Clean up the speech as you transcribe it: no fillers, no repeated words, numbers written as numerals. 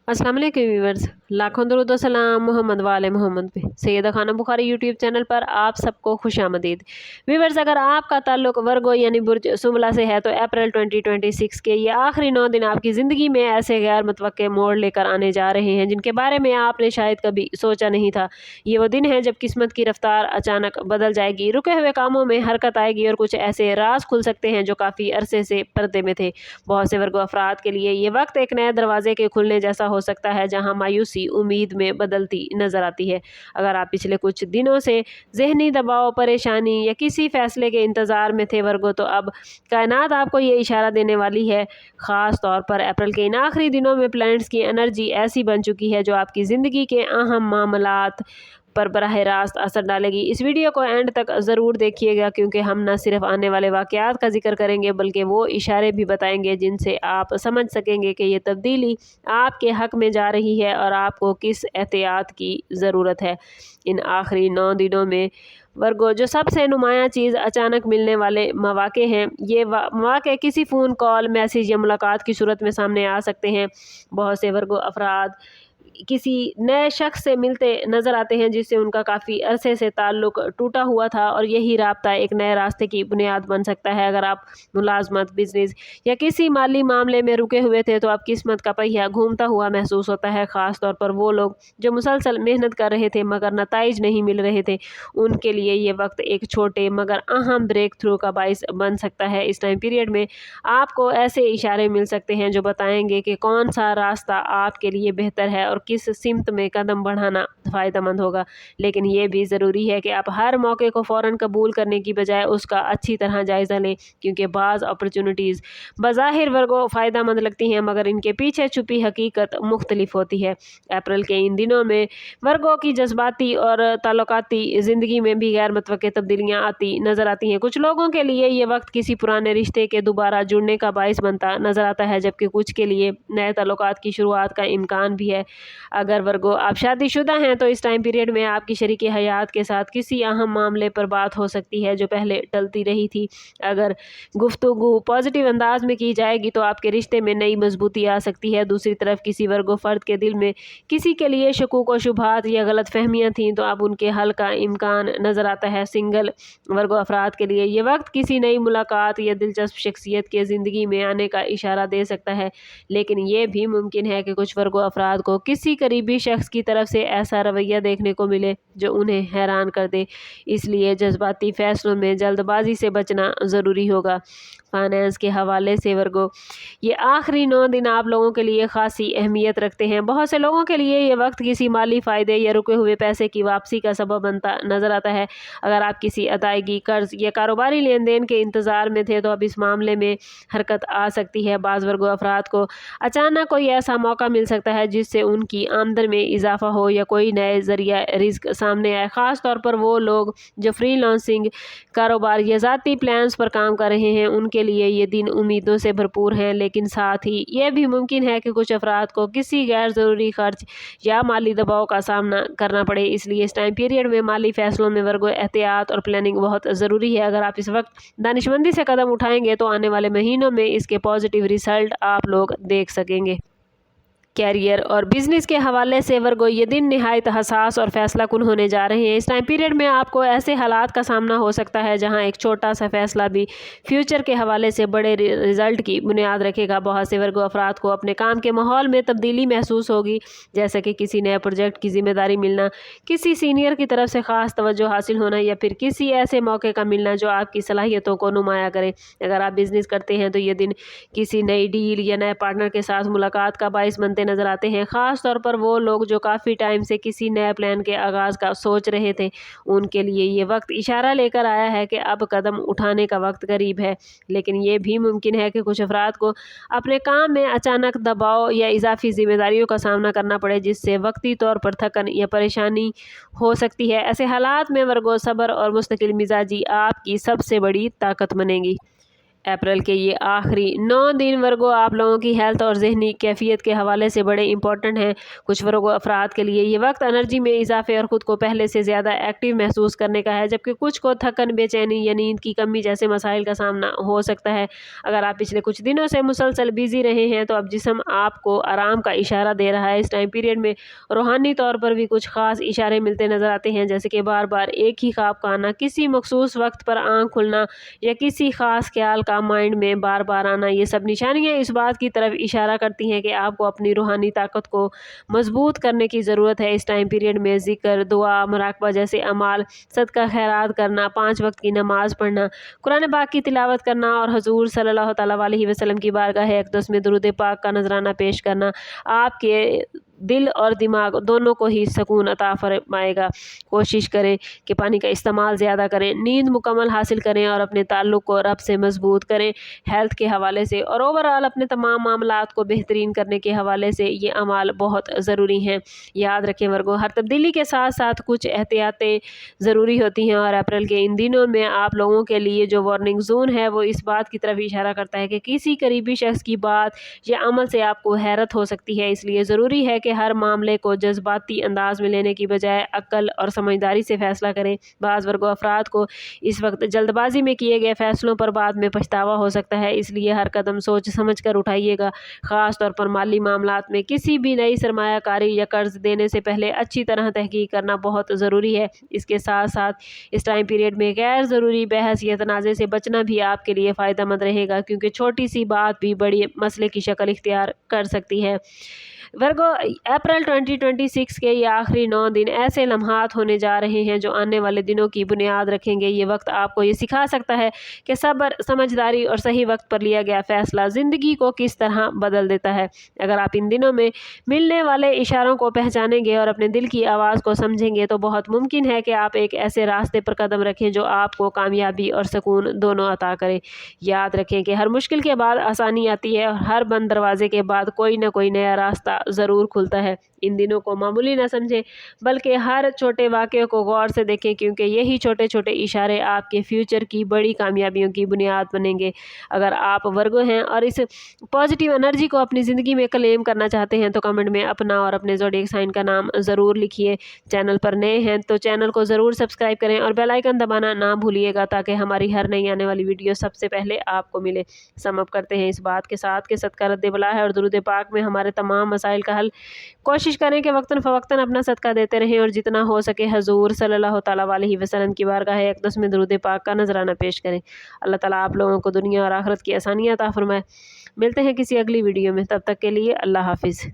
अस्सलाम वालेकुम व्यूअर्स, लाखों दरूद व सलाम मोहम्मद वाले मोहम्मद पे। सैयदा खाना बुखारी यूट्यूब चैनल पर आप सबको खुशामदीद। व्यूअर्स, अगर आपका ताल्लुक वर्गो यानी बुर्ज सुमला से है तो अप्रैल 2026 के ये आखिरी 9 दिन आपकी ज़िंदगी में ऐसे गैर मुतवक्के मोड़ लेकर आने जा रहे हैं जिनके बारे में आपने शायद कभी सोचा नहीं था। ये वो दिन है जब किस्मत की रफ्तार अचानक बदल जाएगी, रुके हुए कामों में हरकत आएगी और कुछ ऐसे राज खुल सकते हैं जो काफ़ी अरसे से पर्दे में थे। बहुत से वर्गो अफराद के लिए ये वक्त एक नए दरवाजे के खुलने जैसा हो सकता है जहां मायूसी उम्मीद में बदलती नजर आती है। अगर आप पिछले कुछ दिनों से जहनी दबाव, परेशानी या किसी फैसले के इंतज़ार में थे वर्गो, तो अब कायनात आपको ये इशारा देने वाली है। ख़ास तौर पर अप्रैल के इन आखिरी दिनों में प्लैनेट्स की एनर्जी ऐसी बन चुकी है जो आपकी ज़िंदगी के अहम मामलात पर बराह रास्त असर डालेगी। इस वीडियो को एंड तक ज़रूर देखिएगा क्योंकि हम न सिर्फ आने वाले वाक़यात का जिक्र करेंगे बल्कि वो इशारे भी बताएंगे जिनसे आप समझ सकेंगे कि ये तब्दीली आपके हक़ में जा रही है और आपको किस एहतियात की ज़रूरत है। इन आखिरी 9 दिनों में वर्गो जो सबसे नुमायाँ चीज़ अचानक मिलने वाले मौक़े हैं, ये मौक़े किसी फ़ोन कॉल, मैसेज या मुलाकात की सूरत में सामने आ सकते हैं। बहुत से वर्गो अफराद किसी नए शख्स से मिलते नज़र आते हैं जिससे उनका काफ़ी अरसे से ताल्लुक़ टूटा हुआ था और यही राब्ता एक नए रास्ते की बुनियाद बन सकता है। अगर आप मुलाजमत, बिजनेस या किसी माली मामले में रुके हुए थे तो अब किस्मत का पहिया घूमता हुआ महसूस होता है। ख़ास तौर पर वो लोग जो मुसलसल मेहनत कर रहे थे मगर नताइज नहीं मिल रहे थे, उनके लिए ये वक्त एक छोटे मगर अहम ब्रेक थ्रू का बाइस बन सकता है। इस टाइम पीरियड में आपको ऐसे इशारे मिल सकते हैं जो बताएंगे कि कौन सा रास्ता आपके लिए बेहतर है और किस सिमत में कदम बढ़ाना फ़ायदेमंद होगा। लेकिन ये भी ज़रूरी है कि आप हर मौके को फ़ौरन कबूल करने की बजाय उसका अच्छी तरह जायज़ा लें क्योंकि बाज़ अपॉर्चुनिटीज़ बज़ाहिर वर्गो फ़ायदेमंद लगती हैं मगर इनके पीछे छुपी हकीकत मुख्तलिफ होती है। अप्रैल के इन दिनों में वर्गो की जज्बाती और ताल्लुकाती ज़िंदगी में भी गैर मुतवक्के तब्दीलियाँ आती नज़र आती हैं। कुछ लोगों के लिए ये वक्त किसी पुराने रिश्ते के दोबारा जुड़ने का बाइस बनता नज़र आता है जबकि कुछ के लिए नए ताल्लुकात की शुरुआत का इम्कान भी है। अगर वर्गो आप शादीशुदा हैं तो इस टाइम पीरियड में आपकी शरीके हयात के साथ किसी अहम मामले पर बात हो सकती है जो पहले टलती रही थी। अगर गुफ्तगू पॉजिटिव अंदाज में की जाएगी तो आपके रिश्ते में नई मजबूती आ सकती है। दूसरी तरफ किसी वर्गो फ़र्द के दिल में किसी के लिए शकूक व शुबहात या गलत फहमियाँ थीं तो अब उनके हल का इम्कान नज़र आता है। सिंगल वर्गो अफराद के लिए ये वक्त किसी नई मुलाकात या दिलचस्प शख्सियत के ज़िंदगी में आने का इशारा दे सकता है, लेकिन ये भी मुमकिन है कि कुछ वर्गो अफराद को किसी करीबी शख्स की तरफ से ऐसा रवैया देखने को मिले जो उन्हें हैरान कर दे। इसलिए जज्बाती फैसलों में जल्दबाजी से बचना ज़रूरी होगा। फाइनेंस के हवाले से वर्गो ये आखिरी 9 दिन आप लोगों के लिए खासी अहमियत रखते हैं। बहुत से लोगों के लिए ये वक्त किसी माली फ़ायदे या रुके हुए पैसे की वापसी का सबब बनता नज़र आता है। अगर आप किसी अदायगी, कर्ज या कारोबारी लेन देन के इंतज़ार में थे तो अब इस मामले में हरकत आ सकती है। बाज़ वर्गो अफराद को अचानक कोई ऐसा मौका मिल सकता है जिससे उनकी आमदन में इजाफा हो या कोई नए ज़रिया रिज़्क सामने आए। ख़ास तौर पर वो लोग जो फ्रीलांसिंग, कारोबार या ज़ाती प्लान्स पर काम कर रहे हैं उनके लिए ये दिन उम्मीदों से भरपूर हैं, लेकिन साथ ही ये भी मुमकिन है कि कुछ अफराद को किसी गैर ज़रूरी खर्च या माली दबाव का सामना करना पड़े। इसलिए इस टाइम पीरियड में माली फ़ैसलों में वर्गो एहतियात और प्लानिंग बहुत ज़रूरी है। अगर आप इस वक्त दानिशमंदी से कदम उठाएंगे तो आने वाले महीनों में इसके पॉजिटिव रिज़ल्ट आप लोग देख सकेंगे। कैरियर और बिज़नेस के हवाले से वर्गो ये दिन निहायत हसास और फैसला कुन होने जा रहे हैं। इस टाइम पीरियड में आपको ऐसे हालात का सामना हो सकता है जहां एक छोटा सा फैसला भी फ्यूचर के हवाले से बड़े रिज़ल्ट की बुनियाद रखेगा। बहुत से वर्गो अफराद को अपने काम के माहौल में तब्दीली महसूस होगी, जैसे कि किसी नए प्रोजेक्ट की जिम्मेदारी मिलना, किसी सीनियर की तरफ से ख़ास तवज्जो हासिल होना या फिर किसी ऐसे मौके का मिलना जो आपकी सलाहियतों को नुमाया करे। अगर आप बिज़नेस करते हैं तो ये दिन किसी नई डील या नए पार्टनर के साथ मुलाकात का बाइस बनते नज़र आते हैं। ख़ास तौर पर वो लोग जो काफ़ी टाइम से किसी नए प्लान के आगाज़ का सोच रहे थे, उनके लिए ये वक्त इशारा लेकर आया है कि अब कदम उठाने का वक्त करीब है। लेकिन ये भी मुमकिन है कि कुछ अफराद को अपने काम में अचानक दबाव या इजाफी जिम्मेदारियों का सामना करना पड़े जिससे वक्ती तौर पर थकन या परेशानी हो सकती है। ऐसे हालात में वर्गो सब्र और मुस्तकिल मिजाजी आपकी सबसे बड़ी ताकत बनेगी। अप्रैल के ये आखिरी 9 दिन वर्गो आप लोगों की हेल्थ और जहनी कैफियत के हवाले से बड़े इंपॉर्टेंट हैं। कुछ वर्गो अफराद के लिए ये वक्त एनर्जी में इजाफे और ख़ुद को पहले से ज़्यादा एक्टिव महसूस करने का है, जबकि कुछ को थकन, बेचैनी या नींद की कमी जैसे मसाइल का सामना हो सकता है। अगर आप पिछले कुछ दिनों से मुसलसल बिजी रहे हैं तो अब जिस्म आपको आराम का इशारा दे रहा है। इस टाइम पीरियड में रूहानी तौर पर भी कुछ ख़ास इशारे मिलते नज़र आते हैं, जैसे कि बार बार एक ही ख्वाब का आना, किसी मखसूस वक्त पर आँख खुलना या किसी ख़ास ख्याल का माइंड में बार बार आना। ये सब निशानियाँ इस बात की तरफ इशारा करती हैं कि आपको अपनी रूहानी ताकत को मजबूत करने की ज़रूरत है। इस टाइम पीरियड में ज़िक्र, दुआ, मुराकबा जैसे अमाल, सदका खैरात करना, 5 वक्त की नमाज पढ़ना, कुरान पाक की तिलावत करना और हुजूर सल्लल्लाहु अलैहि वसल्लम की बारगाह अक़दस में दुरूद पाक का नजराना पेश करना आपके दिल और दिमाग दोनों को ही सुकून अता फरमाएगा। कोशिश करें कि पानी का इस्तेमाल ज़्यादा करें, नींद मुकम्मल हासिल करें और अपने ताल्लुक़ को रब से मजबूत करें। हेल्थ के हवाले से और ओवरऑल अपने तमाम मामलात को बेहतरीन करने के हवाले से ये अमाल बहुत ज़रूरी हैं। याद रखें वर्गो, हर तब्दीली के साथ साथ कुछ एहतियातें ज़रूरी होती हैं और अप्रैल के इन दिनों में आप लोगों के लिए जो वार्निंग जोन है वो इस बात की तरफ इशारा करता है कि किसी करीबी शख्स की बात या अमल से आपको हैरत हो सकती है। इसलिए ज़रूरी है कि हर मामले को जज्बाती अंदाज में लेने की बजाय अक्ल और समझदारी से फैसला करें। बाज़ वर्गो अफराद को इस वक्त जल्दबाजी में किए गए फैसलों पर बाद में पछतावा हो सकता है, इसलिए हर कदम सोच समझ कर उठाइएगा। ख़ास तौर पर माली मामलात में किसी भी नई सरमायाकारी या कर्ज देने से पहले अच्छी तरह तहकीक करना बहुत ज़रूरी है। इसके साथ साथ इस टाइम पीरियड में गैर ज़रूरी बहस या तनाज़े से बचना भी आपके लिए फ़ायदा मंद रहेगा, क्योंकि छोटी सी बात भी बड़ी मसले की शक्ल इख्तियार कर सकती है। वर्गो, अप्रैल 2026 के ये आखिरी 9 दिन ऐसे लम्हात होने जा रहे हैं जो आने वाले दिनों की बुनियाद रखेंगे। ये वक्त आपको ये सिखा सकता है कि सब्र, समझदारी और सही वक्त पर लिया गया फ़ैसला ज़िंदगी को किस तरह बदल देता है। अगर आप इन दिनों में मिलने वाले इशारों को पहचानेंगे और अपने दिल की आवाज़ को समझेंगे तो बहुत मुमकिन है कि आप एक ऐसे रास्ते पर कदम रखें जो आपको कामयाबी और सुकून दोनों अता करे। याद रखें कि हर मुश्किल के बाद आसानी आती है और हर बंद दरवाजे के बाद कोई ना कोई नया रास्ता ज़रूर खुलता है। इन दिनों को मामूली न समझें, बल्कि हर छोटे वाक़े को गौर से देखें, क्योंकि यही छोटे छोटे इशारे आपके फ्यूचर की बड़ी कामयाबियों की बुनियाद बनेंगे। अगर आप वर्गो हैं और इस पॉजिटिव एनर्जी को अपनी ज़िंदगी में क्लेम करना चाहते हैं तो कमेंट में अपना और अपने ज़ोडिएक साइन का नाम ज़रूर लिखिए। चैनल पर नए हैं तो चैनल को ज़रूर सब्सक्राइब करें और बेल आइकन दबाना ना भूलिएगा, ताकि हमारी हर नई आने वाली वीडियो सबसे पहले आपको मिले। सम अप करते हैं इस बात के साथ कि सदका रद्द बला है और दुरूद पाक में हमारे तमाम मसाइल का हल। कोशिश करें कि वक्तन फ़वक्तन अपना सदका देते रहें और जितना हो सके हुज़ूर सल्लल्लाहु अलैहि वसल्लम की बारगाह अक़दस में दुरूद पाक का नजराना पेश करें। अल्लाह ताला आप लोगों को दुनिया और आखिरत की आसानियाँ अता फरमाए। मिलते हैं किसी अगली वीडियो में, तब तक के लिए अल्लाह हाफिज़।